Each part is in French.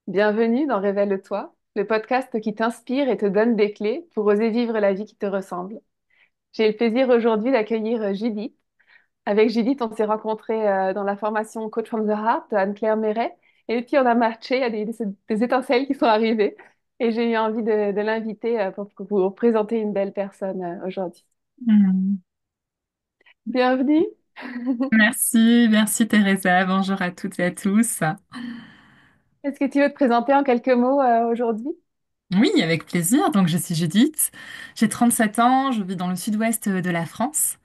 Bienvenue dans Révèle-toi, le podcast qui t'inspire et te donne des clés pour oser vivre la vie qui te ressemble. J'ai le plaisir aujourd'hui d'accueillir Judith. Avec Judith, on s'est rencontrés dans la formation Coach from the Heart de Anne-Claire Méret. Et puis on a matché, il y a des étincelles qui sont arrivées. Et j'ai eu envie de l'inviter pour vous présenter une belle personne aujourd'hui. Hmm. Bienvenue. Merci, merci Teresa. Bonjour à toutes et à tous. Est-ce que tu veux te présenter en quelques mots aujourd'hui? Oui, avec plaisir. Donc, je suis Judith. J'ai 37 ans. Je vis dans le sud-ouest de la France.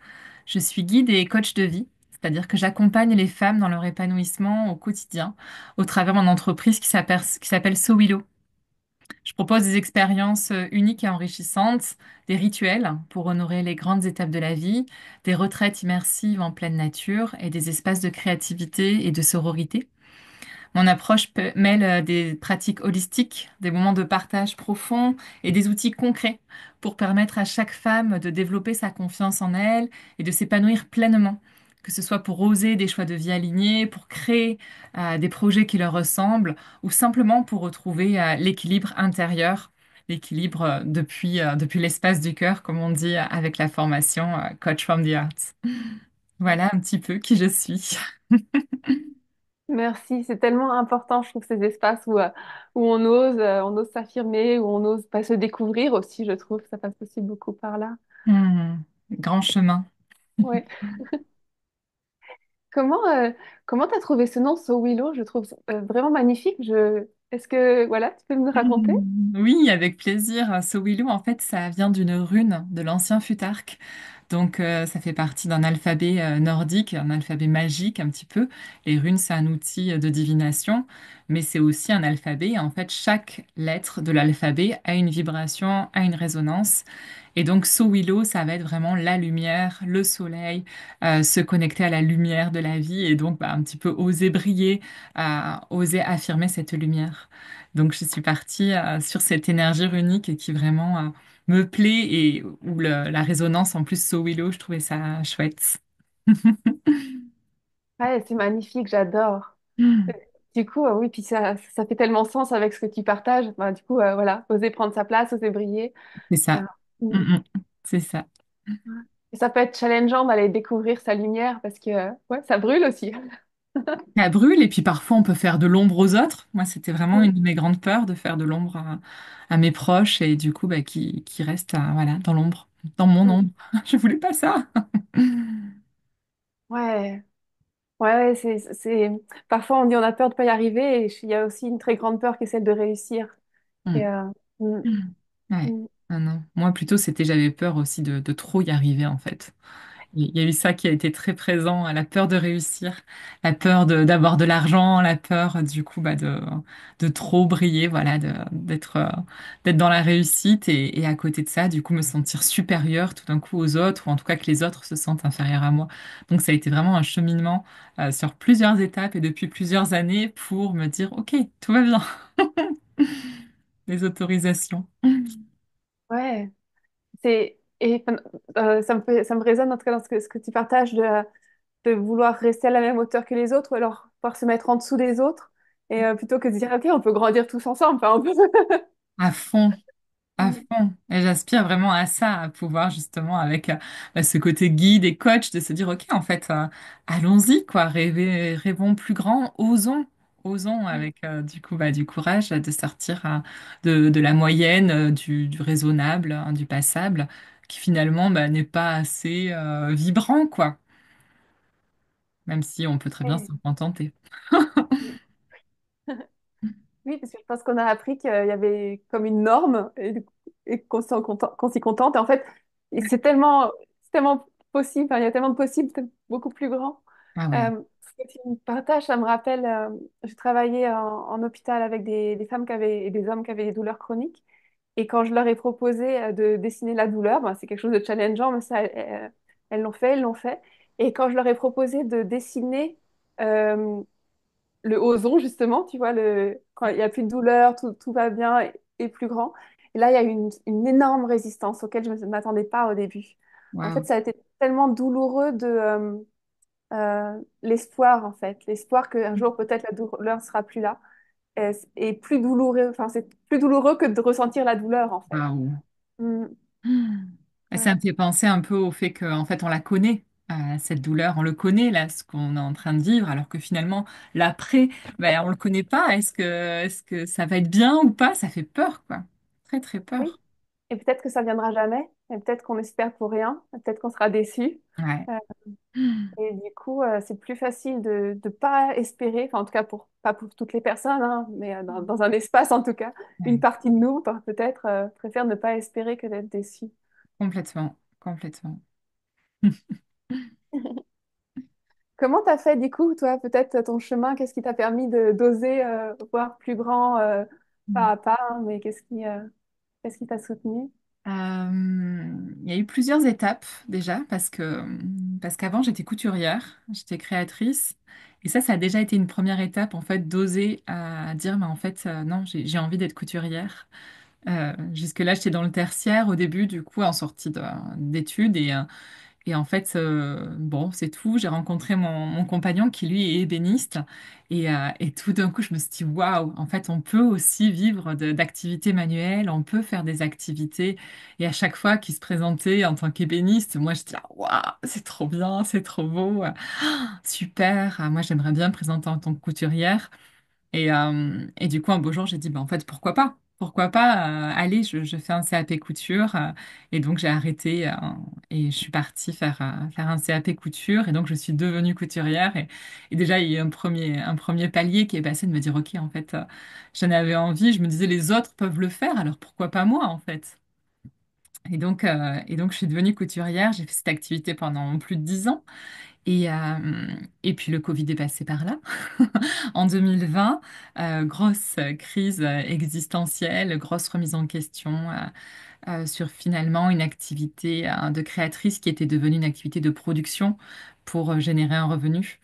Je suis guide et coach de vie, c'est-à-dire que j'accompagne les femmes dans leur épanouissement au quotidien au travers de mon entreprise qui s'appelle Sowilo. Je propose des expériences uniques et enrichissantes, des rituels pour honorer les grandes étapes de la vie, des retraites immersives en pleine nature et des espaces de créativité et de sororité. Mon approche mêle des pratiques holistiques, des moments de partage profond et des outils concrets pour permettre à chaque femme de développer sa confiance en elle et de s'épanouir pleinement, que ce soit pour oser des choix de vie alignés, pour créer des projets qui leur ressemblent ou simplement pour retrouver l'équilibre intérieur, l'équilibre depuis l'espace du cœur, comme on dit avec la formation Coach from the Heart. Voilà un petit peu qui je suis. Merci, c'est tellement important, je trouve, ces espaces où on ose s'affirmer, où on ose pas se découvrir aussi, je trouve, ça passe aussi beaucoup par là. Grand chemin. Ouais. Comment comment t'as trouvé ce nom, So Willow? Je trouve vraiment magnifique. Est-ce que voilà, tu peux me raconter? Oui, avec plaisir. Sowilo, en fait, ça vient d'une rune de l'ancien futark. Donc, ça fait partie d'un alphabet nordique, un alphabet magique un petit peu. Les runes, c'est un outil de divination, mais c'est aussi un alphabet. En fait, chaque lettre de l'alphabet a une vibration, a une résonance. Et donc, Sowilo, ça va être vraiment la lumière, le soleil, se connecter à la lumière de la vie et donc bah, un petit peu oser briller, oser affirmer cette lumière. Donc, je suis partie sur cette énergie runique qui vraiment me plaît et où la résonance en plus So Willow, je trouvais ça chouette. Ouais, c'est magnifique, j'adore. Euh, Mm. Du coup, oui, puis ça fait tellement sens avec ce que tu partages. Bah, du coup, voilà, oser prendre sa place, oser briller. C'est Euh, ça. mm. Mm, mm. C'est ça. Et ça peut être challengeant d'aller découvrir sa lumière parce que ouais, ça brûle aussi. Ça brûle et puis parfois on peut faire de l'ombre aux autres. Moi, c'était vraiment une Oui, de mes grandes peurs de faire de l'ombre à mes proches et du coup, bah, qui restent voilà, dans l'ombre, dans mon oui. ombre. Je voulais pas ça. Ouais. Ouais, ouais, parfois on dit on a peur de pas y arriver et il y a aussi une très grande peur qui est celle de réussir. Et, Mm. mm, Mm. Ouais. mm. Ah non. Moi, plutôt, j'avais peur aussi de trop y arriver, en fait. Il y a eu ça qui a été très présent, la peur de réussir, la peur d'avoir de l'argent, la peur, du coup, bah, de trop briller, voilà, d'être dans la réussite et à côté de ça, du coup, me sentir supérieure tout d'un coup aux autres, ou en tout cas que les autres se sentent inférieurs à moi. Donc, ça a été vraiment un cheminement, sur plusieurs étapes et depuis plusieurs années pour me dire, OK, tout va bien, les autorisations. Ouais, ça me résonne en tout cas dans ce que tu partages de vouloir rester à la même hauteur que les autres ou alors pouvoir se mettre en dessous des autres et plutôt que de dire ok, on peut grandir tous ensemble. Enfin, on peut... À fond. À Mm. fond. Et j'aspire vraiment à ça, à pouvoir justement avec ce côté guide et coach de se dire, OK, en fait, allons-y, quoi, rêvons plus grand, osons avec du coup du courage de sortir de la moyenne, du raisonnable, hein, du passable, qui finalement bah, n'est pas assez vibrant, quoi, même si on peut très bien Ouais. s'en contenter. Oui, parce que je pense qu'on a appris qu'il y avait comme une norme et qu'on s'y contente. Et en fait, c'est tellement possible, enfin, il y a tellement de possibles, c'est beaucoup plus grand. Ah ouais, Ce que tu me partages, ça me rappelle, je travaillais en hôpital avec des femmes et des hommes qui avaient des douleurs chroniques. Et quand je leur ai proposé de dessiner la douleur, ben, c'est quelque chose de challengeant, mais ça, elles l'ont fait, elles l'ont fait. Et quand je leur ai proposé de dessiner euh, le ozon, justement, tu vois, quand il n'y a plus de douleur, tout va bien et plus grand. Et là, il y a eu une énorme résistance auquel je ne m'attendais pas au début. En fait, waouh, ça a été tellement douloureux l'espoir, en fait. L'espoir qu'un jour, peut-être, la douleur ne sera plus là. est plus douloureux. Enfin, c'est plus douloureux que de ressentir la douleur, en fait. Waouh. Mm, Et ça ouais. me fait penser un peu au fait qu'en fait, on la connaît, cette douleur. On le connaît, là, ce qu'on est en train de vivre, alors que finalement, l'après, ben, on le connaît pas. Est-ce que ça va être bien ou pas? Ça fait peur, quoi. Très, très Oui. peur. Et peut-être que ça viendra jamais. Et peut-être qu'on espère pour rien. Et peut-être qu'on sera déçu. Ouais. Euh, et du coup, c'est plus facile de ne pas espérer, enfin, en tout cas, pas pour toutes les personnes, hein, mais dans un espace, en tout cas, une Ouais. partie de nous, peut-être, préfère ne pas espérer que d'être déçu. Complètement. Complètement. Comment t'as fait, du coup, toi, peut-être ton chemin, qu'est-ce qui t'a permis de d'oser voir plus grand, pas à pas, hein, mais qu'est-ce qui t'a soutenu? Il y a eu plusieurs étapes déjà parce qu'avant j'étais couturière, j'étais créatrice et ça a déjà été une première étape en fait d'oser dire mais en fait non j'ai envie d'être couturière. Jusque-là j'étais dans le tertiaire au début du coup en sortie d'études et en fait, bon, c'est tout. J'ai rencontré mon compagnon qui, lui, est ébéniste. Et tout d'un coup, je me suis dit, waouh, en fait, on peut aussi vivre d'activités manuelles, on peut faire des activités. Et à chaque fois qu'il se présentait en tant qu'ébéniste, moi, je dis, ah, waouh, c'est trop bien, c'est trop beau, super. Moi, j'aimerais bien me présenter en tant que couturière. Et du coup, un beau jour, j'ai dit, bah, en fait, pourquoi pas? Pourquoi pas? Allez, je fais un CAP couture. Et donc, j'ai arrêté et je suis partie faire un CAP couture. Et donc, je suis devenue couturière. Et déjà, il y a eu un premier palier qui est passé de me dire, OK, en fait, j'en avais envie. Je me disais, les autres peuvent le faire, alors pourquoi pas moi, en fait? Et donc, je suis devenue couturière. J'ai fait cette activité pendant plus de 10 ans. Et puis le Covid est passé par là. En 2020, grosse crise existentielle, grosse remise en question sur finalement une activité de créatrice qui était devenue une activité de production pour générer un revenu.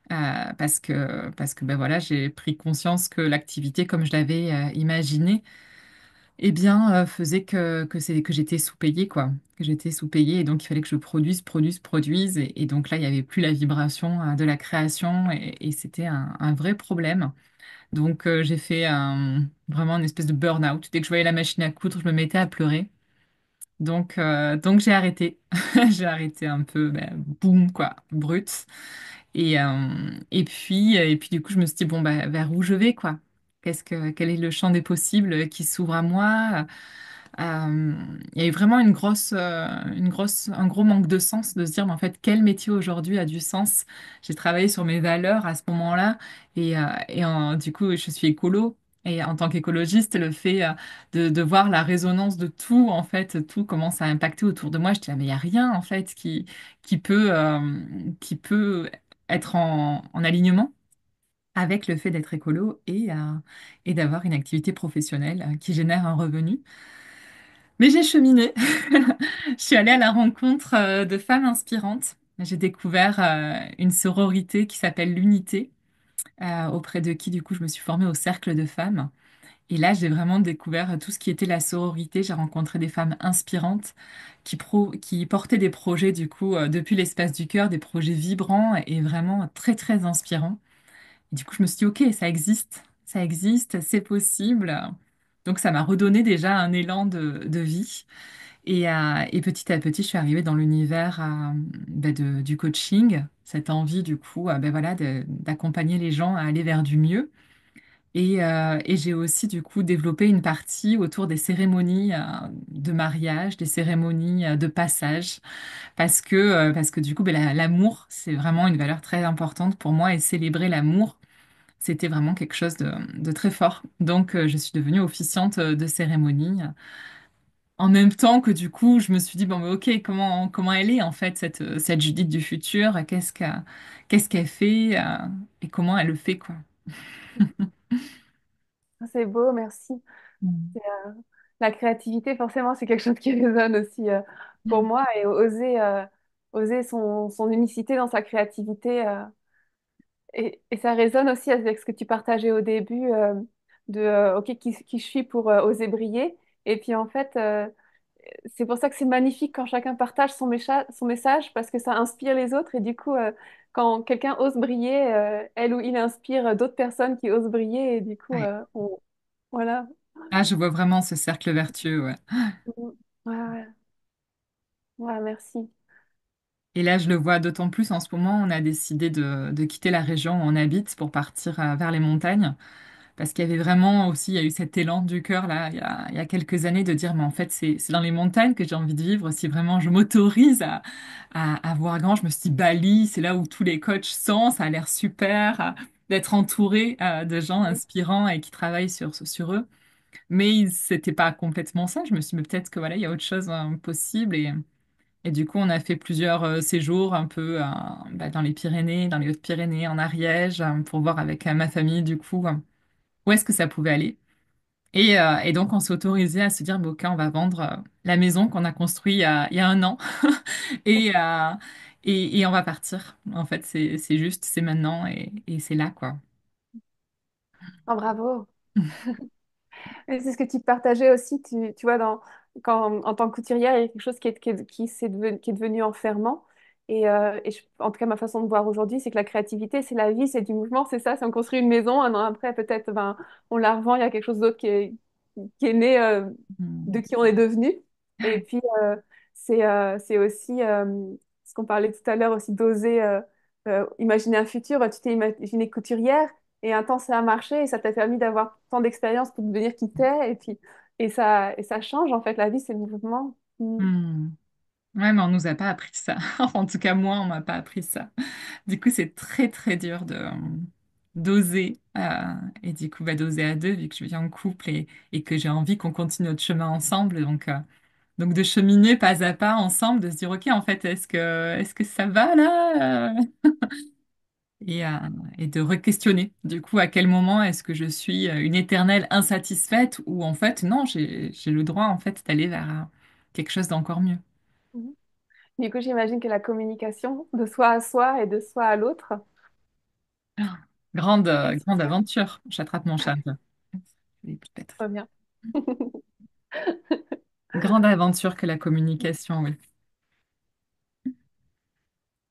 Parce que ben voilà, j'ai pris conscience que l'activité, comme je l'avais imaginée, eh bien, faisait que j'étais sous-payée, quoi. Que j'étais sous-payée, et donc il fallait que je produise. Et donc là, il n'y avait plus la vibration de la création, et c'était un vrai problème. Donc j'ai fait vraiment une espèce de burn-out. Dès que je voyais la machine à coudre, je me mettais à pleurer. Donc j'ai arrêté. J'ai arrêté un peu, ben, boum, quoi, brut. Et puis du coup, je me suis dit, bon, bah, vers où je vais, quoi? Quel est le champ des possibles qui s'ouvre à moi? Euh, il y a eu vraiment un gros manque de sens de se dire, mais en fait, quel métier aujourd'hui a du sens? J'ai travaillé sur mes valeurs à ce moment-là du coup, je suis écolo. Et en tant qu'écologiste, le fait de voir la résonance de tout, en fait, tout commence à impacter autour de moi. Je dis, ah, mais il n'y a rien, en fait, qui peut être en alignement avec le fait d'être écolo et d'avoir une activité professionnelle qui génère un revenu. Mais j'ai cheminé. Je suis allée à la rencontre de femmes inspirantes. J'ai découvert une sororité qui s'appelle l'Unité, auprès de qui, du coup, je me suis formée au cercle de femmes. Et là, j'ai vraiment découvert tout ce qui était la sororité. J'ai rencontré des femmes inspirantes qui portaient des projets, du coup, depuis l'espace du cœur, des projets vibrants et vraiment très, très inspirants. Et du coup, je me suis dit, OK, ça existe, c'est possible. Donc, ça m'a redonné déjà un élan de vie. Et petit à petit, je suis arrivée dans l'univers du coaching, cette envie du coup ben voilà, d'accompagner les gens à aller vers du mieux. Et j'ai aussi du coup développé une partie autour des cérémonies de mariage, des cérémonies de passage, parce que du coup, ben, l'amour, c'est vraiment une valeur très importante pour moi et célébrer l'amour, c'était vraiment quelque chose de très fort. Donc, je suis devenue officiante de cérémonie. En même temps que du coup, je me suis dit, bon, mais ok, comment elle est en fait, cette Judith du futur? Qu'est-ce qu'elle fait et comment elle le fait, quoi. C'est beau, merci. Mm. C'est, la créativité, forcément, c'est quelque chose qui résonne aussi pour moi et oser son unicité dans sa créativité. Et ça résonne aussi avec ce que tu partageais au début OK, qui je suis pour oser briller. Et puis en fait, c'est pour ça que c'est magnifique quand chacun partage son message parce que ça inspire les autres et du coup, quand quelqu'un ose briller, elle ou il inspire d'autres personnes qui osent briller et du coup, Ouais. voilà. Ah, je vois vraiment ce cercle vertueux, ouais. Mhm. Ouais, ouais, ouais, merci. Et là, je le vois d'autant plus en ce moment, on a décidé de quitter la région où on habite pour partir vers les montagnes. Parce qu'il y avait vraiment aussi, il y a eu cet élan du cœur là, il y a quelques années de dire, mais en fait, c'est dans les montagnes que j'ai envie de vivre. Si vraiment je m'autorise à voir grand, je me suis dit, Bali, c'est là où tous les coachs sont, ça a l'air super, d'être entouré de gens inspirants et qui travaillent sur eux. Mais c'était pas complètement ça. Je me suis dit, mais peut-être que voilà, il y a autre chose possible. Et du coup, on a fait plusieurs séjours un peu bah, dans les Pyrénées, dans les Hautes-Pyrénées, en Ariège, pour voir avec ma famille, du coup, où est-ce que ça pouvait aller. Et donc, on s'est autorisé à se dire, bon, OK, on va vendre la maison qu'on a construite il y a un an et, euh, et on va partir. En fait, c'est juste, c'est maintenant et c'est là, quoi. Oh, bravo. Et c'est ce que tu partageais aussi, tu vois, en tant que couturière, il y a quelque chose qui est devenu enfermant. En tout cas, ma façon de voir aujourd'hui, c'est que la créativité, c'est la vie, c'est du mouvement, c'est ça. Si on construit une maison, un an après, peut-être, ben, on la revend, il y a quelque chose d'autre qui est né de Hmm. qui on est devenu. Et puis, c'est aussi ce qu'on parlait tout à l'heure aussi d'oser imaginer un futur. Tu t'es imaginé couturière. Et un temps, ça a marché et ça t'a permis d'avoir tant d'expérience pour devenir qui t'es. Et puis, et ça change, en fait. La vie, c'est le mouvement. Mm. Hmm. Ouais, mais on nous a pas appris ça. En tout cas, moi, on m'a pas appris ça. Du coup, c'est très, très dur de d'oser. Et du coup, bah, d'oser à deux, vu que je vis en couple et que j'ai envie qu'on continue notre chemin ensemble. Donc de cheminer pas à pas ensemble, de se dire, OK, en fait, est-ce que ça va là? Et, euh, et de re-questionner. Du coup, à quel moment est-ce que je suis une éternelle insatisfaite ou en fait, non, j'ai le droit, en fait, d'aller vers quelque chose d'encore mieux. Mhm. Du coup, j'imagine que la communication de soi à soi et de soi à l'autre, Ah, est-ce que grande ça aventure. J'attrape mon chat. Oui, peut-être. va bien? Grande aventure que la communication, oui.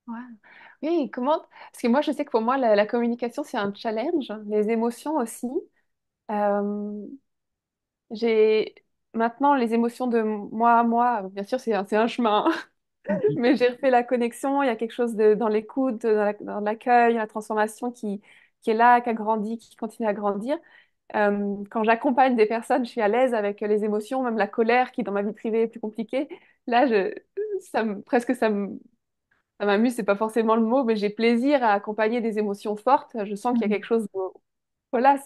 Ouais. Oui, comment... Parce que moi, je sais que pour moi, la communication, c'est un challenge. Les émotions aussi. Euh, j'ai maintenant les émotions de moi à moi. Bien sûr, c'est un chemin. Mais j'ai refait la connexion, il y a quelque chose dans l'écoute, dans l'accueil, la transformation qui est là, qui a grandi, qui continue à grandir. Quand j'accompagne des personnes, je suis à l'aise avec les émotions, même la colère qui dans ma vie privée est plus compliquée. Là, presque ça m'amuse, c'est pas forcément le mot, mais j'ai plaisir à accompagner des émotions fortes. Je sens qu'il y a quelque chose, voilà,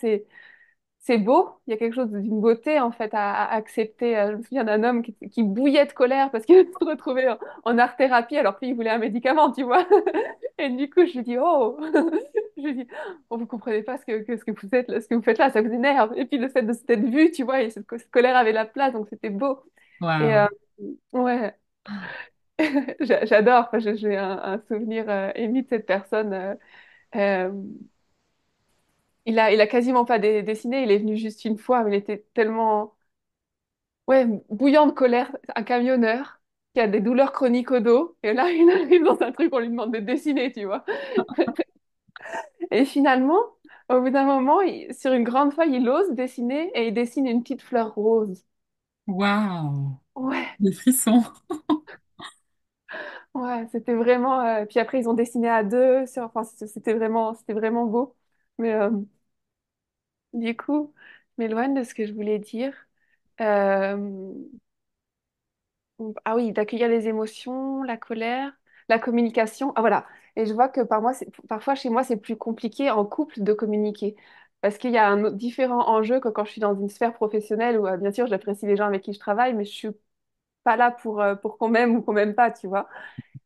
c'est beau, il y a quelque chose d'une beauté en fait à accepter. Je me souviens d'un homme qui bouillait de colère parce qu'il se retrouvait en art-thérapie alors qu'il voulait un médicament, tu vois. Et du coup, je lui dis, oh, je lui dis, oh, vous comprenez pas ce que vous êtes, ce que vous faites là, ça vous énerve. Et puis le fait de s'être vu, tu vois, et cette colère avait la place, donc c'était beau. Et Waouh. ouais, j'adore. Enfin, j'ai un souvenir ému de cette personne. Euh, il a quasiment pas dessiné, il est venu juste une fois, mais il était tellement ouais, bouillant de colère, un camionneur qui a des douleurs chroniques au dos. Et là, il arrive dans un truc, on lui demande de dessiner, tu vois. Et finalement, au bout d'un moment, sur une grande feuille, il ose dessiner et il dessine une petite fleur rose. Waouh. Ouais, Des frissons. ouais, c'était vraiment. Puis après, ils ont dessiné à deux. Enfin, c'était vraiment beau. Mais du coup, je m'éloigne de ce que je voulais dire. Euh, Ah oui, d'accueillir les émotions, la colère, la communication. Ah voilà. Et je vois que parfois chez moi, c'est plus compliqué en couple de communiquer. Parce qu'il y a un autre différent enjeu que quand je suis dans une sphère professionnelle où, bien sûr, j'apprécie les gens avec qui je travaille, mais je suis pas là pour qu'on m'aime ou qu'on m'aime pas, tu vois.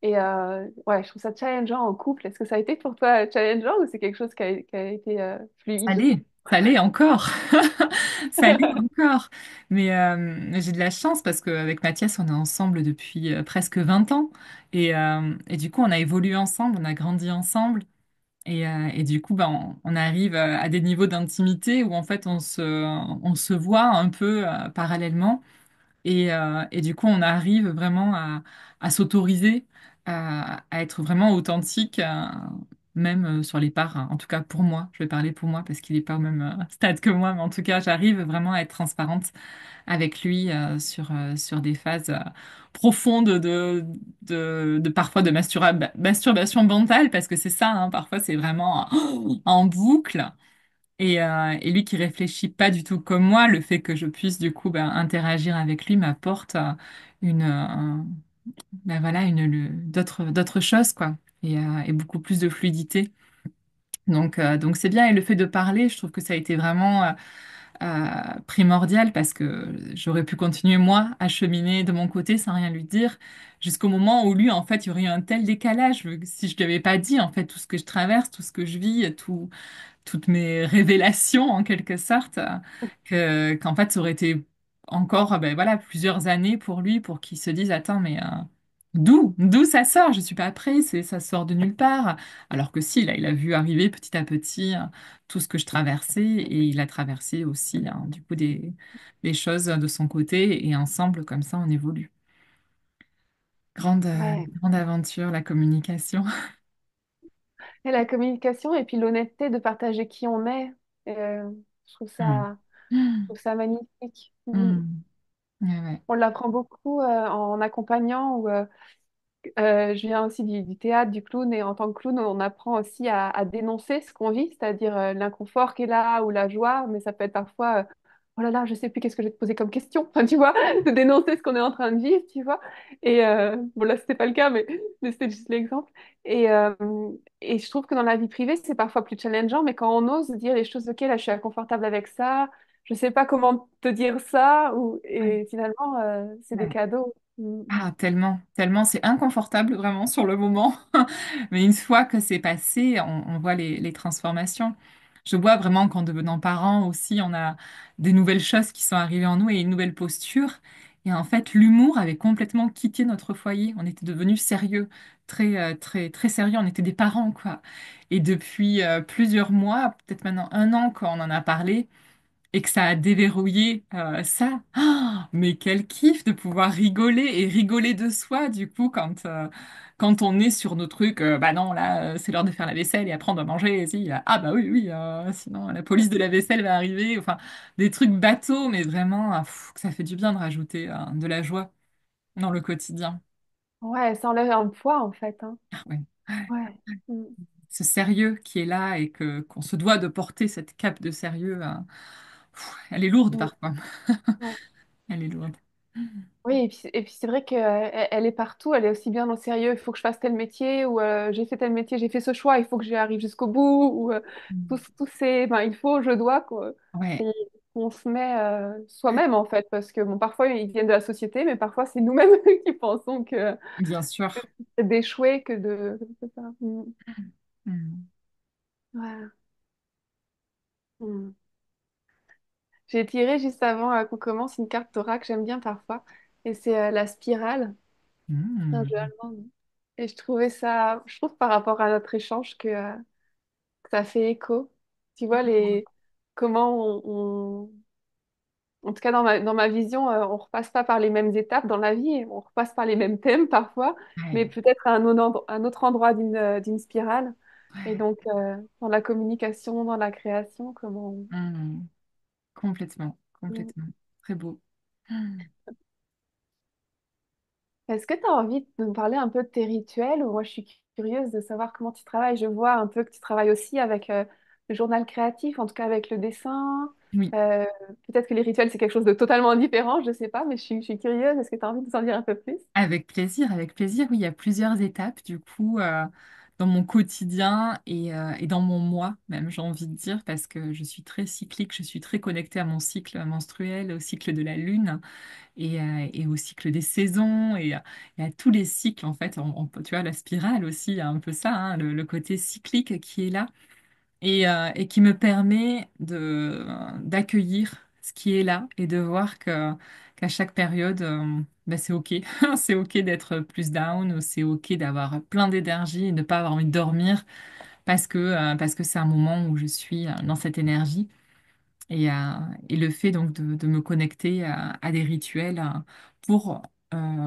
Et ouais, je trouve ça challengeant en couple. Est-ce que ça a été pour toi challengeant ou c'est quelque chose qui a été fluide? Ça l'est encore. Ça l'est encore. Mais j'ai de la chance parce qu'avec Mathias, on est ensemble depuis presque 20 ans. Et du coup, on a évolué ensemble, on a grandi ensemble. Et du coup, bah, on arrive à des niveaux d'intimité où en fait, on se voit un peu parallèlement. Et du coup, on arrive vraiment à s'autoriser, à être vraiment authentique, même sur les parts, hein. En tout cas, pour moi, je vais parler pour moi parce qu'il n'est pas au même stade que moi, mais en tout cas, j'arrive vraiment à être transparente avec lui sur des phases profondes de parfois de masturbation mentale, parce que c'est ça, hein, parfois c'est vraiment en boucle. Et lui qui réfléchit pas du tout comme moi, le fait que je puisse du coup interagir avec lui m'apporte une, voilà, d'autres choses, quoi. Et beaucoup plus de fluidité. Donc c'est bien. Et le fait de parler, je trouve que ça a été vraiment primordial, parce que j'aurais pu continuer moi à cheminer de mon côté sans rien lui dire, jusqu'au moment où lui, en fait, il y aurait eu un tel décalage. Si je lui avais pas dit, en fait, tout ce que je traverse, tout ce que je vis, toutes mes révélations en quelque sorte, qu'en fait ça aurait été encore ben voilà, plusieurs années pour lui pour qu'il se dise attends mais d'où ça sort? Je suis pas prêt, ça sort de nulle part. Alors que si, là il a vu arriver petit à petit tout ce que je traversais, et il a traversé aussi du coup des choses de son côté, et ensemble comme ça on évolue. Ouais. Grande aventure, la communication. Et la communication et puis l'honnêteté de partager qui on est, euh, je trouve Mm. ça, je trouve ça magnifique. Mm. Ouais, ouais. On l'apprend beaucoup en accompagnant ou je viens aussi du théâtre, du clown, et en tant que clown, on apprend aussi à dénoncer ce qu'on vit, c'est-à-dire l'inconfort qui est là ou la joie, mais ça peut être parfois, oh là là, je sais plus qu'est-ce que je vais te poser comme question, enfin, tu vois, de dénoncer ce qu'on est en train de vivre, tu vois. Et bon, là, c'était pas le cas, mais c'était juste l'exemple. Et, euh, et je trouve que dans la vie privée, c'est parfois plus challengeant, mais quand on ose dire les choses, ok, là, je suis inconfortable avec ça, je sais pas comment te dire ça, Ouais. et finalement, c'est des Ouais. cadeaux. Mm. Ah, tellement, tellement, c'est inconfortable vraiment sur le moment. Mais une fois que c'est passé, on voit les transformations. Je vois vraiment qu'en devenant parent aussi, on a des nouvelles choses qui sont arrivées en nous et une nouvelle posture. Et en fait, l'humour avait complètement quitté notre foyer. On était devenus sérieux, très, très sérieux. On était des parents, quoi. Et depuis plusieurs mois, peut-être maintenant un an, quand on en a parlé, et que ça a déverrouillé ça. Ah, mais quel kiff de pouvoir rigoler et rigoler de soi, du coup, quand on est sur nos trucs, bah non, là, c'est l'heure de faire la vaisselle et après on doit manger. Et si, ah bah oui, oui, sinon la police de la vaisselle va arriver. Enfin, des trucs bateaux, mais vraiment, que ça fait du bien de rajouter de la joie dans le quotidien. Ouais, ça enlève un poids en fait, hein. Ah ouais. Ouais. Mm. Ce sérieux qui est là, et qu'on se doit de porter cette cape de sérieux, elle est lourde Mm. parfois. Ouais. Elle est lourde. Oui, et puis c'est vrai qu'elle est partout, elle est aussi bien au sérieux, il faut que je fasse tel métier, ou j'ai fait tel métier, j'ai fait ce choix, il faut que j'y arrive jusqu'au bout, ou tous ces, ben, il faut, je dois, Ouais, qu'on qu'on se met soi-même en fait, parce que bon, parfois ils viennent de la société, mais parfois c'est nous-mêmes qui pensons que bien sûr. c'est d'échouer que de... c'est ça. Mm. Mm. Ouais. Mm. J'ai tiré juste avant qu'on commence une carte Torah que j'aime bien parfois, et c'est la spirale. C'est un jeu Mm. allemand. Et je trouve par rapport à notre échange que ça fait écho. Tu vois, comment en tout cas dans ma vision, on repasse pas par les mêmes étapes dans la vie, on repasse par les mêmes thèmes parfois, mais Ouais, peut-être à un autre endroit d'une spirale. Et donc, dans la communication, dans la création, mm. Complètement, on- complètement. Très beau. Mm. Est-ce que tu as envie de me parler un peu de tes rituels? Ou moi, je suis curieuse de savoir comment tu travailles. Je vois un peu que tu travailles aussi avec le journal créatif, en tout cas avec le dessin. Oui, Euh, Peut-être que les rituels, c'est quelque chose de totalement différent, je ne sais pas, mais je suis curieuse. Est-ce que tu as envie de nous en dire un peu plus? avec plaisir, avec plaisir. Oui, il y a plusieurs étapes du coup dans mon quotidien, et dans mon moi même, j'ai envie de dire, parce que je suis très cyclique, je suis très connectée à mon cycle menstruel, au cycle de la lune, et au cycle des saisons, et à tous les cycles en fait. Tu vois, la spirale aussi, il y a un peu ça, hein, le côté cyclique qui est là. Et qui me permet d'accueillir ce qui est là, et de voir qu'à chaque période, bah, c'est OK. C'est OK d'être plus down, ou c'est OK d'avoir plein d'énergie et de ne pas avoir envie de dormir, parce que c'est un moment où je suis dans cette énergie. Et, et le fait donc de me connecter à des rituels pour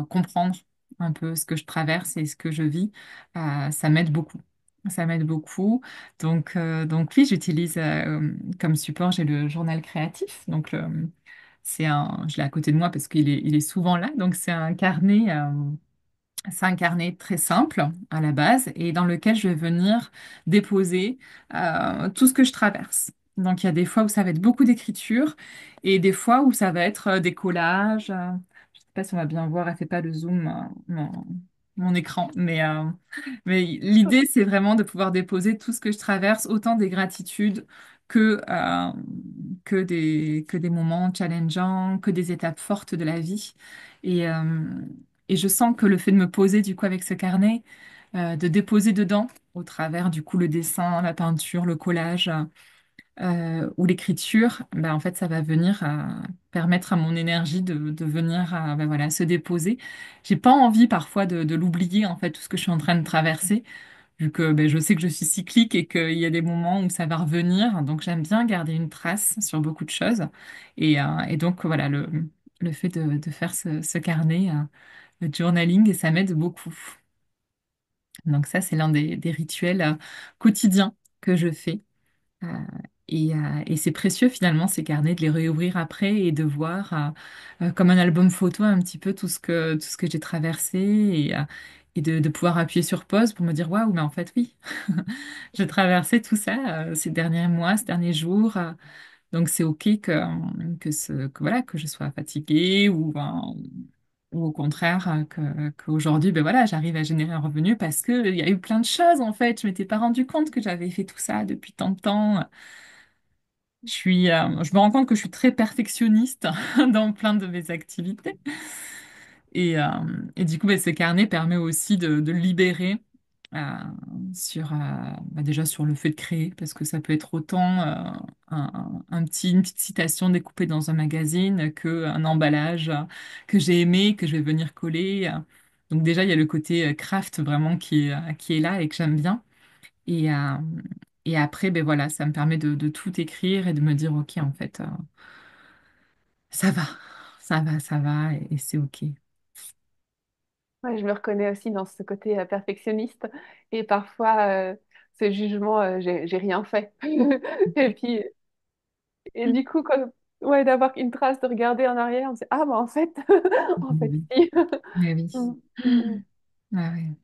comprendre un peu ce que je traverse et ce que je vis, ça m'aide beaucoup. Ça m'aide beaucoup. Donc oui, j'utilise comme support, j'ai le journal créatif. Je l'ai à côté de moi parce il est souvent là. Donc c'est un carnet. C'est un carnet très simple à la base et dans lequel je vais venir déposer tout ce que je traverse. Donc il y a des fois où ça va être beaucoup d'écriture et des fois où ça va être des collages. Je ne sais pas si on va bien voir, elle fait pas le zoom, mon écran, mais l'idée c'est vraiment de pouvoir déposer tout ce que je traverse, autant des gratitudes que, euh, que des moments challengeants, que des étapes fortes de la vie. Et, euh, et je sens que le fait de me poser du coup avec ce carnet, de déposer dedans, au travers du coup le dessin, la peinture, le collage ou l'écriture, ben, en fait ça va venir permettre à mon énergie de venir ben, voilà, se déposer. J'ai pas envie parfois de l'oublier en fait tout ce que je suis en train de traverser, vu que ben, je sais que je suis cyclique et qu'il y a des moments où ça va revenir. Donc j'aime bien garder une trace sur beaucoup de choses. Et donc voilà, le fait de faire ce carnet. Le journaling et ça m'aide beaucoup. Donc ça, c'est l'un des rituels quotidiens que je fais. Euh, et c'est précieux finalement ces carnets de les réouvrir après et de voir comme un album photo un petit peu tout ce que j'ai traversé et de pouvoir appuyer sur pause pour me dire waouh, mais en fait oui, j'ai traversé tout ça ces derniers mois, ces derniers jours. Donc c'est OK voilà, que je sois fatiguée ou au contraire qu'aujourd'hui, ben voilà, j'arrive à générer un revenu parce que il y a eu plein de choses en fait. Je m'étais pas rendu compte que j'avais fait tout ça depuis tant de temps. Je me rends compte que je suis très perfectionniste dans plein de mes activités. Et, euh, et du coup, ben, ce carnet permet aussi de libérer euh, déjà sur le fait de créer, parce que ça peut être autant une petite citation découpée dans un magazine qu'un emballage que j'ai aimé, que je vais venir coller. Donc déjà, il y a le côté craft vraiment qui est là et que j'aime bien. Et, euh, et après, ben voilà, ça me permet de tout écrire et de me dire, OK, en fait, ça va, ça va, et c'est OK. Ouais, je me reconnais aussi dans ce côté perfectionniste et parfois ce jugement, j'ai rien fait. Et puis, et du coup, ouais, d'avoir une trace, de regarder en arrière, on se dit, ah, bah en fait, en fait, Oui, si. mais oui. Mm, mm, mm. Ah ouais.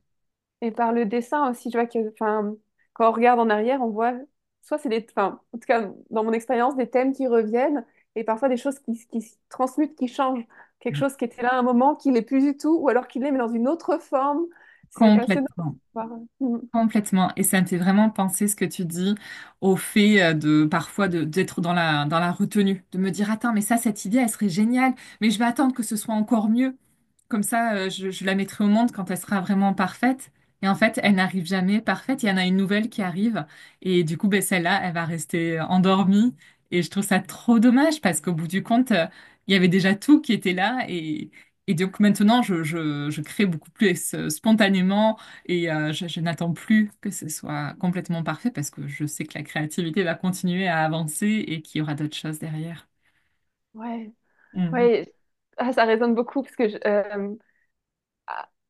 Et par le dessin aussi, je vois que, enfin, quand on regarde en arrière, on voit, soit c'est des, enfin, en tout cas, dans mon expérience, des thèmes qui reviennent et parfois des choses qui se transmutent, qui changent. Quelque chose qui était là à un moment, qui l'est plus du tout, ou alors qu'il l'est, mais dans une autre forme. C'est passionnant. Complètement. Voir. Mm. Complètement. Et ça me fait vraiment penser ce que tu dis au fait de parfois d'être dans la retenue, de me dire, attends, mais ça, cette idée, elle serait géniale, mais je vais attendre que ce soit encore mieux. Comme ça, je la mettrai au monde quand elle sera vraiment parfaite. Et en fait, elle n'arrive jamais parfaite. Il y en a une nouvelle qui arrive. Et du coup, ben, celle-là, elle va rester endormie. Et je trouve ça trop dommage parce qu'au bout du compte, il y avait déjà tout qui était là. Et donc maintenant, je crée beaucoup plus spontanément et je n'attends plus que ce soit complètement parfait parce que je sais que la créativité va continuer à avancer et qu'il y aura d'autres choses derrière. Ouais, Mm. ouais. Ah, ça résonne beaucoup parce que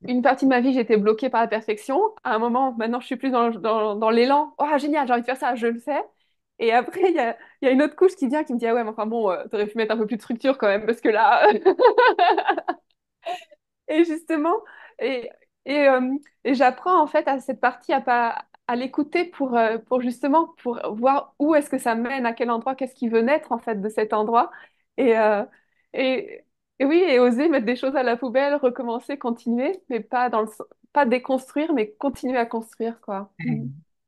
une partie de ma vie, j'étais bloquée par la perfection. À un moment, maintenant, je suis plus dans l'élan. Oh, génial, j'ai envie de faire ça, je le fais. Et après, il y a une autre couche qui vient qui me dit, ah ouais, mais enfin bon, t'aurais pu mettre un peu plus de structure quand même, parce que là, et justement, et, et, euh, et j'apprends en fait à cette partie à pas à l'écouter pour justement pour voir où est-ce que ça mène, à quel endroit, qu'est-ce qui veut naître en fait de cet endroit. Et, euh, et, et oui, et oser mettre des choses à la poubelle, recommencer, continuer, mais pas déconstruire, mais continuer à construire, quoi. Ouais.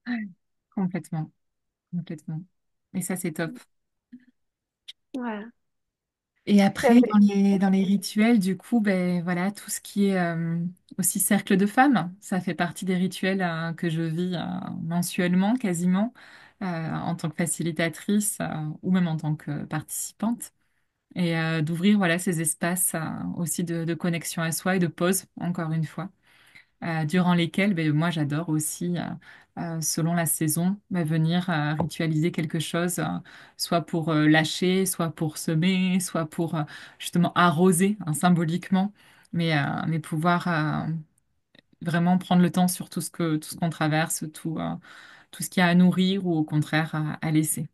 Mm. Complètement, complètement. Et ça, c'est top. Voilà. Et C'est après, vrai. dans les rituels, du coup, ben voilà, tout ce qui est aussi cercle de femmes, ça fait partie des rituels que je vis mensuellement, quasiment, en tant que facilitatrice ou même en tant que participante. Et d'ouvrir voilà, ces espaces aussi de connexion à soi et de pause, encore une fois. durant lesquels moi j'adore aussi, selon la saison, venir ritualiser quelque chose, soit pour lâcher, soit pour semer, soit pour justement arroser, hein, symboliquement, mais pouvoir vraiment prendre le temps sur tout ce qu'on traverse, tout ce qu'il y a à nourrir ou au contraire à laisser.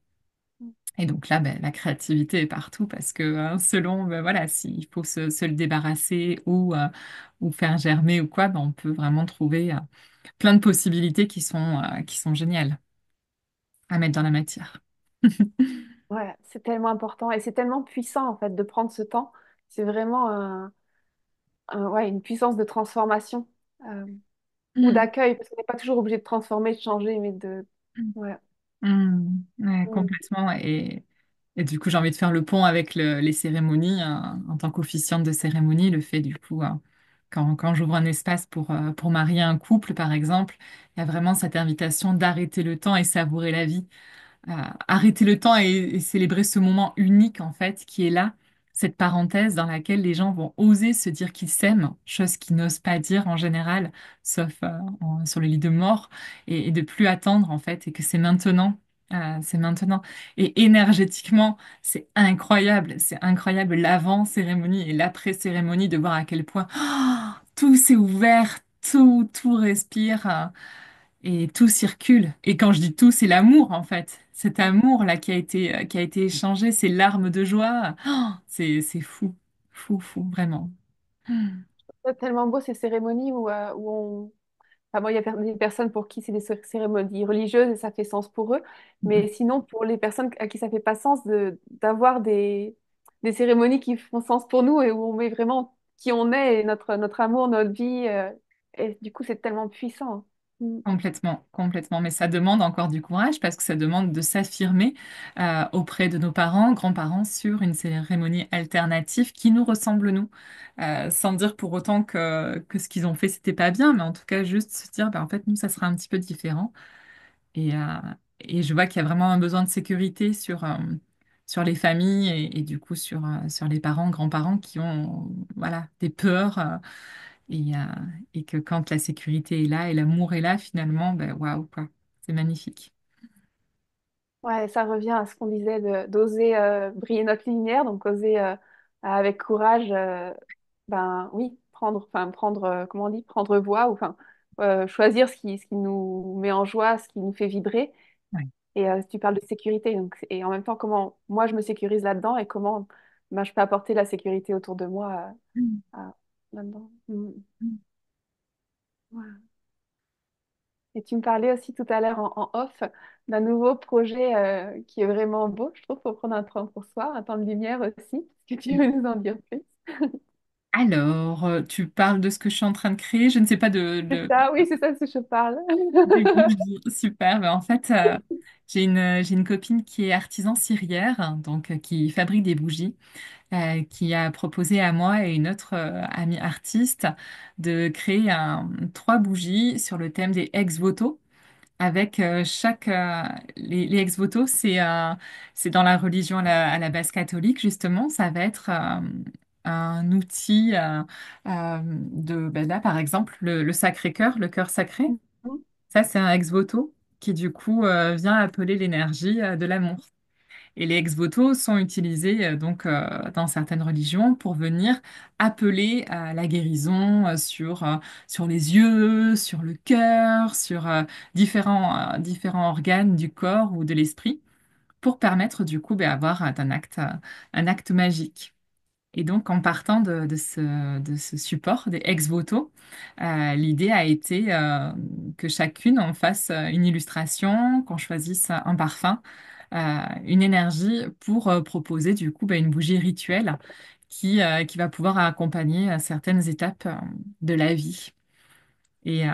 Et donc là, la créativité est partout parce que selon, voilà, s'il faut se le débarrasser ou faire germer ou quoi, on peut vraiment trouver plein de possibilités qui sont géniales à mettre dans la matière. Ouais, c'est tellement important et c'est tellement puissant en fait de prendre ce temps. C'est vraiment ouais, une puissance de transformation euh, ou Mm. d'accueil parce qu'on n'est pas toujours obligé de transformer, de changer, mais de ouais. Ouais, Mm. complètement. Et du coup, j'ai envie de faire le pont avec les cérémonies, hein, en tant qu'officiante de cérémonie, le fait du coup, quand j'ouvre un espace pour marier un couple, par exemple, il y a vraiment cette invitation d'arrêter le temps et savourer la vie. Arrêter le temps et célébrer ce moment unique, en fait, qui est là, cette parenthèse dans laquelle les gens vont oser se dire qu'ils s'aiment, chose qu'ils n'osent pas dire en général, sauf sur le lit de mort, et de plus attendre, en fait, et que c'est maintenant. C'est maintenant. Et énergétiquement, c'est incroyable l'avant-cérémonie et l'après-cérémonie de voir à quel point tout s'est ouvert, tout respire. Et tout circule. Et quand je dis tout, c'est l'amour, en fait. Cet amour-là qui a été échangé, ces larmes de joie, c'est fou. Fou, fou, vraiment. C'est tellement beau ces cérémonies où on enfin, bon, il y a des personnes pour qui c'est des cérémonies religieuses et ça fait sens pour eux, mais sinon pour les personnes à qui ça fait pas sens d'avoir des cérémonies qui font sens pour nous et où on met vraiment qui on est et notre amour, notre vie et du coup c'est tellement puissant. Mm. Complètement, complètement. Mais ça demande encore du courage parce que ça demande de s'affirmer auprès de nos parents, grands-parents, sur une cérémonie alternative qui nous ressemble, nous. Sans dire pour autant que ce qu'ils ont fait, c'était pas bien, mais en tout cas, juste se dire, en fait, nous, ça sera un petit peu différent. Et, euh, et je vois qu'il y a vraiment un besoin de sécurité sur les familles et du coup sur les parents, grands-parents qui ont voilà, des peurs et, euh, et que quand la sécurité est là et l'amour est là, finalement, waouh, quoi, c'est magnifique. Ouais, ça revient à ce qu'on disait d'oser briller notre lumière, donc oser avec courage, ben oui, prendre, comment on dit, prendre voix, ou enfin choisir ce qui nous met en joie, ce qui nous fait vibrer. Ouais. Et tu parles de sécurité, donc, et en même temps, comment moi je me sécurise là-dedans et comment ben, je peux apporter la sécurité autour de moi Mm. là-dedans. Mm. Mm. Ouais. Et tu me parlais aussi tout à l'heure en off d'un nouveau projet qui est vraiment beau, je trouve, pour prendre un temps pour soi, un temps de lumière aussi. Est-ce que tu veux nous en dire plus? Alors, tu parles de ce que je suis en train de créer, je ne sais pas C'est ça, oui, c'est ça ce que je parle. des bougies. Super. En fait, j'ai une copine qui est artisan cirière, hein, donc qui fabrique des bougies. Qui a proposé à moi et une autre amie artiste de créer trois bougies sur le thème des ex-voto. Avec les ex-voto, c'est dans la religion à la base catholique, justement. Ça va être un outil là, par exemple, le Sacré-Cœur, le cœur sacré. Mhm. Ça, c'est un ex-voto qui, du coup, vient appeler l'énergie de l'amour. Et les ex-votos sont utilisés dans certaines religions pour venir appeler à la guérison sur les yeux, sur le cœur, sur différents organes du corps ou de l'esprit pour permettre du coup avoir un acte magique. Et donc, en partant de ce support des ex-voto, l'idée a été que chacune en fasse une illustration, qu'on choisisse un parfum, une énergie pour proposer du coup une bougie rituelle qui va pouvoir accompagner certaines étapes de la vie. Et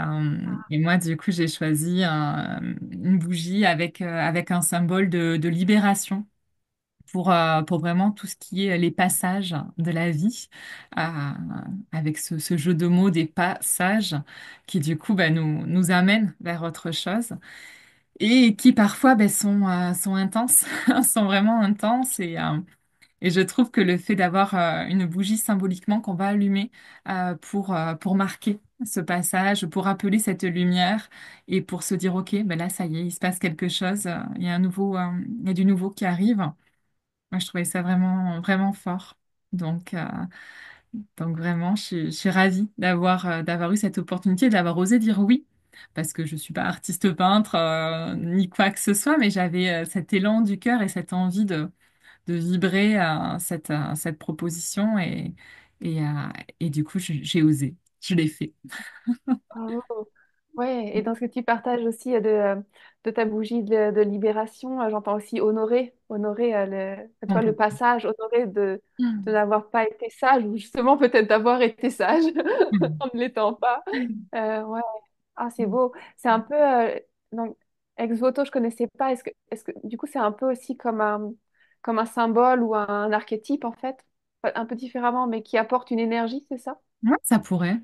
moi, du coup, j'ai choisi une bougie avec un symbole de libération pour vraiment tout ce qui est les passages de la vie, euh, avec ce jeu de mots des passages qui du coup nous amènent vers autre chose et qui parfois sont intenses, sont vraiment intenses et je trouve que le fait d'avoir une bougie symboliquement qu'on va allumer pour marquer. ce passage, pour appeler cette lumière et pour se dire, OK, ben là, ça y est, il se passe quelque chose, il y a un nouveau, il y a du nouveau qui arrive. Moi, je trouvais ça vraiment, vraiment fort. Donc, euh, donc vraiment, je suis ravie d'avoir eu cette opportunité, d'avoir osé dire oui, parce que je suis pas artiste peintre, ni quoi que ce soit, mais j'avais cet élan du cœur et cette envie de vibrer à cette proposition et, euh, et du coup, j'ai osé, je l'ai fait. Bravo. Ouais, et dans ce que tu partages aussi de ta bougie de libération, j'entends aussi honorer, honorer tu vois, le Complètement. passage, honorer de Mm. n'avoir pas été sage, ou justement peut-être d'avoir été sage Mm. en ne l'étant pas. Ouais. Ah, c'est Mm. beau. C'est un peu, donc, ex voto, je connaissais pas. Est-ce que, du coup, c'est un peu aussi comme un symbole ou un archétype, en fait, un peu différemment, mais qui apporte une énergie, c'est ça? Ouais, ça pourrait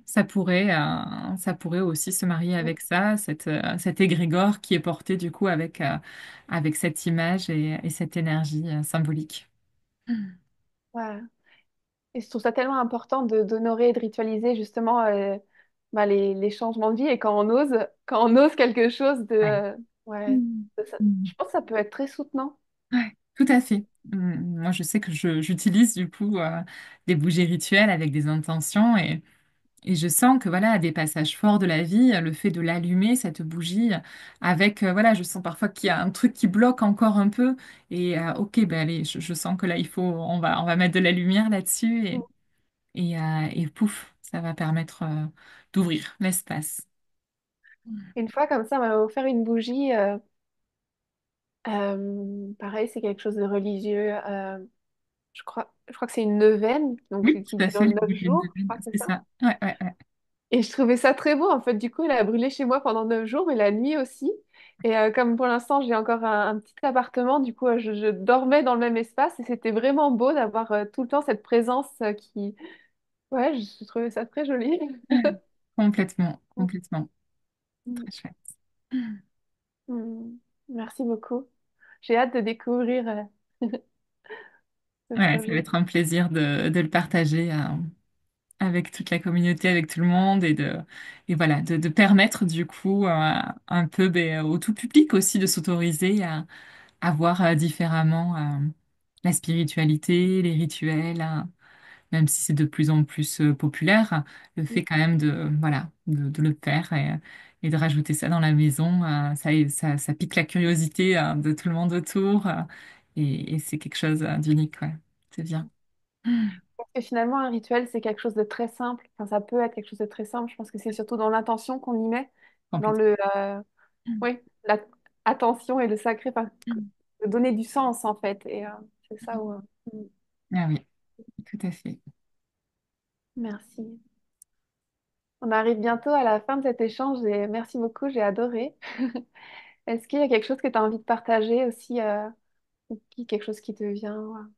aussi se marier avec ça, cet égrégore qui est porté du coup avec cette image et cette énergie symbolique. Ouais. Et je trouve ça tellement important d'honorer et de ritualiser justement bah, les changements de vie et quand on ose quelque chose Ouais. ouais, Mm. je Mm. pense que ça peut être très soutenant. Ouais, tout à fait. Moi, je sais que j'utilise du coup des bougies rituelles avec des intentions et je sens que voilà, à des passages forts de la vie, le fait de l'allumer, cette bougie, avec, voilà, je sens parfois qu'il y a un truc qui bloque encore un peu. Et ok, ben allez, je sens que là, on va mettre de la lumière là-dessus et pouf, ça va permettre d'ouvrir l'espace. Une fois comme ça, on m'a offert une bougie. Pareil, c'est quelque chose de religieux. Je crois que c'est une neuvaine, donc Oui, qui tout à dure fait, les 9 jours. bougies de Je Vienne, crois que c'est c'est ça. ça. Ouais, ouais, ouais. Et je trouvais ça très beau. En fait, du coup, elle a brûlé chez moi pendant 9 jours, mais la nuit aussi. Et comme pour l'instant, j'ai encore un petit appartement, du coup, je dormais dans le même espace et c'était vraiment beau d'avoir tout le temps cette présence qui... Ouais, je trouvais ça très joli. Ouais. Complètement, complètement. Très chouette. Mm. Merci beaucoup. J'ai hâte de découvrir ce Ouais, ça va projet. être un plaisir de le partager avec toute la communauté, avec tout le monde et voilà, de permettre du coup un peu ben, au tout public aussi de s'autoriser à voir différemment la spiritualité, les rituels, même si c'est de plus en plus populaire, le fait quand même voilà, de le faire et de rajouter ça dans la maison, ça pique la curiosité de tout le monde autour et c'est quelque chose d'unique, ouais. C'est bien. Parce que finalement, un rituel, c'est quelque chose de très simple. Enfin, ça peut être quelque chose de très simple. Je pense que c'est surtout dans l'intention qu'on y met, dans Complètement. le, oui, l'attention et le sacré, enfin, de donner du sens en fait. Et c'est ça où. Mm. Ah oui, tout à fait. Merci. On arrive bientôt à la fin de cet échange et merci beaucoup, j'ai adoré. Est-ce qu'il y a quelque chose que tu as envie de partager aussi, ou quelque chose qui te vient?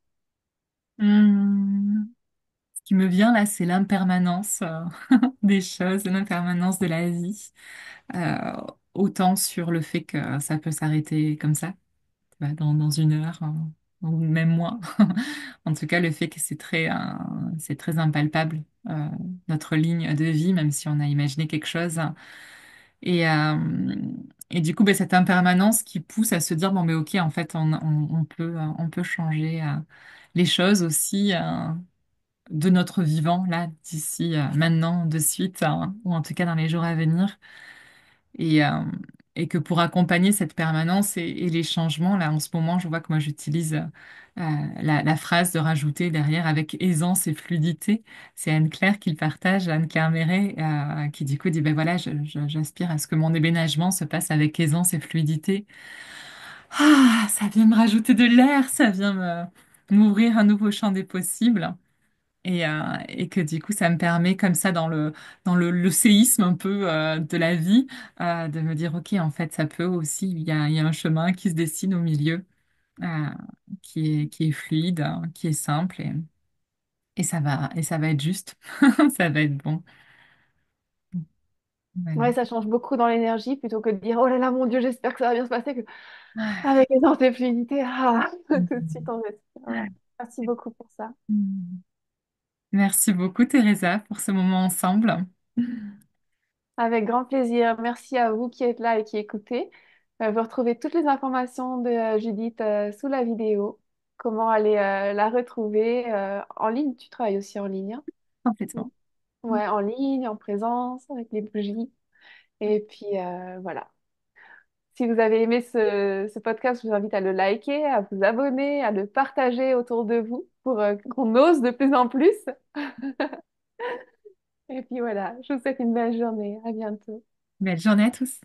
Hum, Ce qui me vient là, c'est l'impermanence des choses, l'impermanence de la vie. Euh, Autant sur le fait que ça peut s'arrêter comme ça, tu vois, dans une heure, ou même moins. En tout cas, le fait que c'est très impalpable, notre ligne de vie, même si on a imaginé quelque chose. Et, euh, et du coup, ben, cette impermanence qui pousse à se dire, bon, mais ok, en fait, on peut changer les choses aussi de notre vivant, là, d'ici, maintenant, de suite, hein, ou en tout cas dans les jours à venir. Et, euh, et que pour accompagner cette permanence et les changements, là, en ce moment, je vois que moi, j'utilise la phrase de rajouter derrière avec aisance et fluidité. C'est Anne-Claire qui le partage, Anne-Claire Méret, qui du coup dit, ben voilà, j'aspire à ce que mon déménagement se passe avec aisance et fluidité. Ah, ça vient me rajouter de l'air, m'ouvrir un nouveau champ des possibles. Et que du coup, ça me permet comme ça le séisme un peu de la vie, de me dire, OK, en fait, ça peut aussi, il y a un chemin qui se dessine au milieu, euh, qui est fluide, qui est simple, et ça va être juste, ça va être bon. Voilà. Ouais, ça change beaucoup dans l'énergie plutôt que de dire oh là là, mon Dieu, j'espère que ça va bien se passer. Que Ouais. avec les et fluidité, ah, tout de suite on respire. Ouais. Merci beaucoup pour ça. Mm. Merci beaucoup, Teresa, pour ce moment ensemble. Avec grand plaisir. Merci à vous qui êtes là et qui écoutez. Vous retrouvez toutes les informations de Judith sous la vidéo. Comment aller la retrouver en ligne. Tu travailles aussi en ligne, hein? Mm. Complètement. Ouais, en ligne, en présence, avec les bougies. Et puis voilà. Si vous avez aimé ce podcast, je vous invite à le liker, à vous abonner, à le partager autour de vous pour qu'on ose de plus en plus. Et puis voilà, je vous souhaite une belle journée. À bientôt. Belle journée à tous.